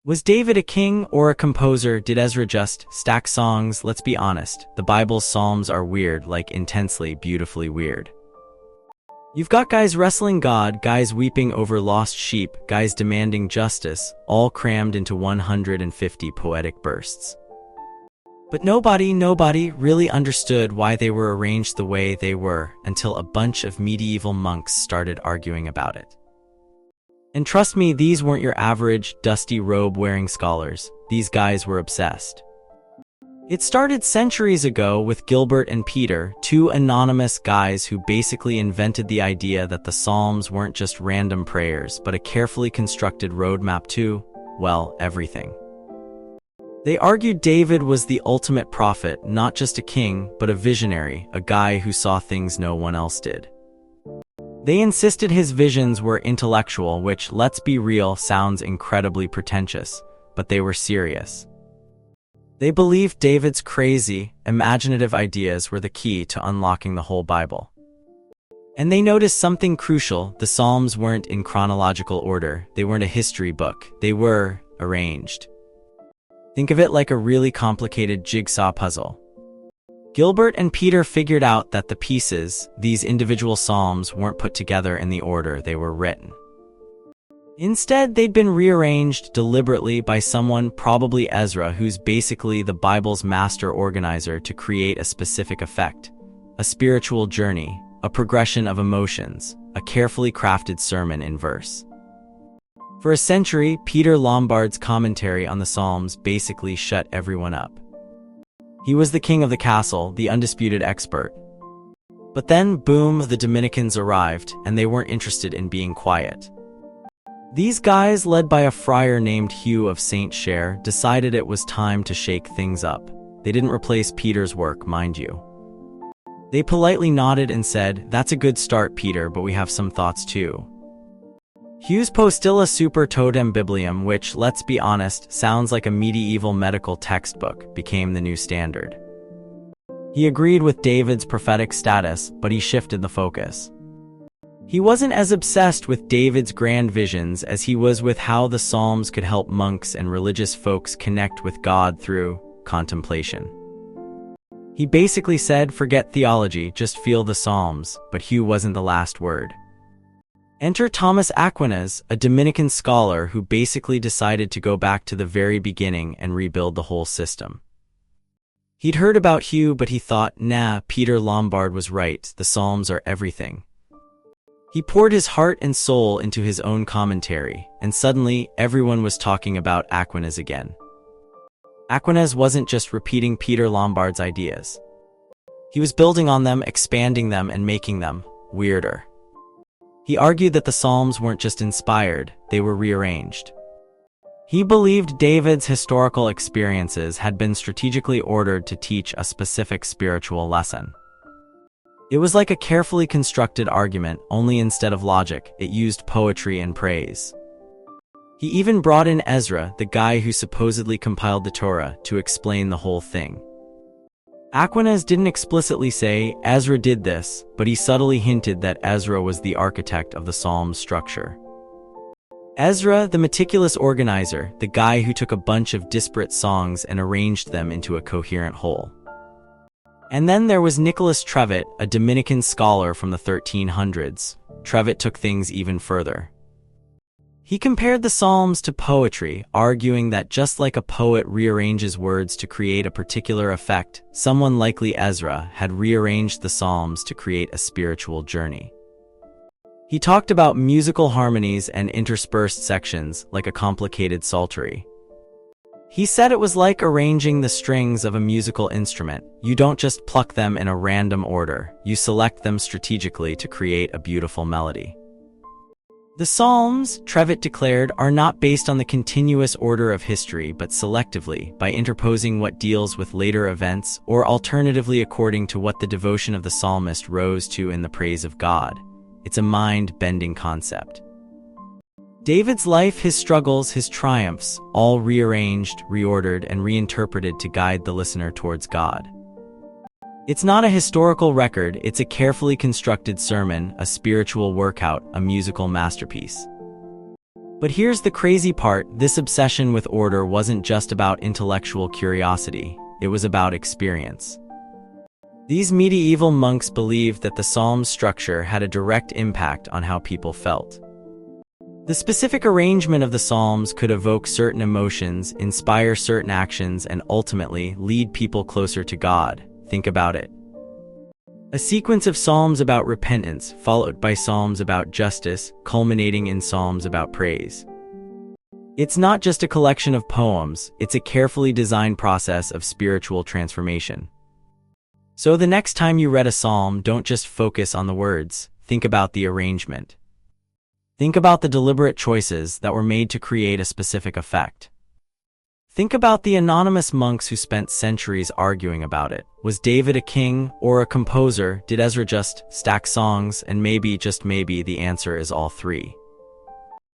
Was David a king or a composer? Did Ezra just stack songs? Let's be honest, the Bible's psalms are weird, like intensely, beautifully weird. You've got guys wrestling God, guys weeping over lost sheep, guys demanding justice, all crammed into 150 poetic bursts. But nobody really understood why they were arranged the way they were until a bunch of medieval monks started arguing about it. And trust me, these weren't your average, dusty robe-wearing scholars. These guys were obsessed. It started centuries ago with Gilbert and Peter, two anonymous guys who basically invented the idea that the Psalms weren't just random prayers, but a carefully constructed roadmap to, well, everything. They argued David was the ultimate prophet, not just a king, but a visionary, a guy who saw things no one else did. They insisted his visions were intellectual, which, let's be real, sounds incredibly pretentious, but they were serious. They believed David's crazy, imaginative ideas were the key to unlocking the whole Bible. And they noticed something crucial: the Psalms weren't in chronological order, they weren't a history book, they were arranged. Think of it like a really complicated jigsaw puzzle. Gilbert and Peter figured out that the pieces, these individual psalms, weren't put together in the order they were written. Instead, they'd been rearranged deliberately by someone, probably Ezra, who's basically the Bible's master organizer, to create a specific effect, a spiritual journey, a progression of emotions, a carefully crafted sermon in verse. For a century, Peter Lombard's commentary on the Psalms basically shut everyone up. He was the king of the castle, the undisputed expert. But then, boom, the Dominicans arrived, and they weren't interested in being quiet. These guys, led by a friar named Hugh of St. Cher, decided it was time to shake things up. They didn't replace Peter's work, mind you. They politely nodded and said, "That's a good start, Peter, but we have some thoughts too." Hugh's Postilla Super Totem Biblium, which, let's be honest, sounds like a medieval medical textbook, became the new standard. He agreed with David's prophetic status, but he shifted the focus. He wasn't as obsessed with David's grand visions as he was with how the Psalms could help monks and religious folks connect with God through contemplation. He basically said, forget theology, just feel the Psalms, but Hugh wasn't the last word. Enter Thomas Aquinas, a Dominican scholar who basically decided to go back to the very beginning and rebuild the whole system. He'd heard about Hugh, but he thought, nah, Peter Lombard was right, the Psalms are everything. He poured his heart and soul into his own commentary, and suddenly everyone was talking about Aquinas again. Aquinas wasn't just repeating Peter Lombard's ideas. He was building on them, expanding them, and making them weirder. He argued that the Psalms weren't just inspired, they were rearranged. He believed David's historical experiences had been strategically ordered to teach a specific spiritual lesson. It was like a carefully constructed argument, only instead of logic, it used poetry and praise. He even brought in Ezra, the guy who supposedly compiled the Torah, to explain the whole thing. Aquinas didn't explicitly say, Ezra did this, but he subtly hinted that Ezra was the architect of the Psalms structure. Ezra, the meticulous organizer, the guy who took a bunch of disparate songs and arranged them into a coherent whole. And then there was Nicholas Trevet, a Dominican scholar from the 1300s. Trevet took things even further. He compared the Psalms to poetry, arguing that just like a poet rearranges words to create a particular effect, someone likely Ezra had rearranged the Psalms to create a spiritual journey. He talked about musical harmonies and interspersed sections, like a complicated psaltery. He said it was like arranging the strings of a musical instrument. You don't just pluck them in a random order, you select them strategically to create a beautiful melody. The Psalms, Trevet declared, are not based on the continuous order of history but selectively, by interposing what deals with later events, or alternatively according to what the devotion of the psalmist rose to in the praise of God. It's a mind-bending concept. David's life, his struggles, his triumphs, all rearranged, reordered, and reinterpreted to guide the listener towards God. It's not a historical record, it's a carefully constructed sermon, a spiritual workout, a musical masterpiece. But here's the crazy part, this obsession with order wasn't just about intellectual curiosity, it was about experience. These medieval monks believed that the Psalms' structure had a direct impact on how people felt. The specific arrangement of the Psalms could evoke certain emotions, inspire certain actions, and ultimately lead people closer to God. Think about it. A sequence of psalms about repentance, followed by psalms about justice, culminating in psalms about praise. It's not just a collection of poems, it's a carefully designed process of spiritual transformation. So the next time you read a psalm, don't just focus on the words, think about the arrangement. Think about the deliberate choices that were made to create a specific effect. Think about the anonymous monks who spent centuries arguing about it. Was David a king or a composer? Did Ezra just stack songs? And maybe, just maybe, the answer is all three.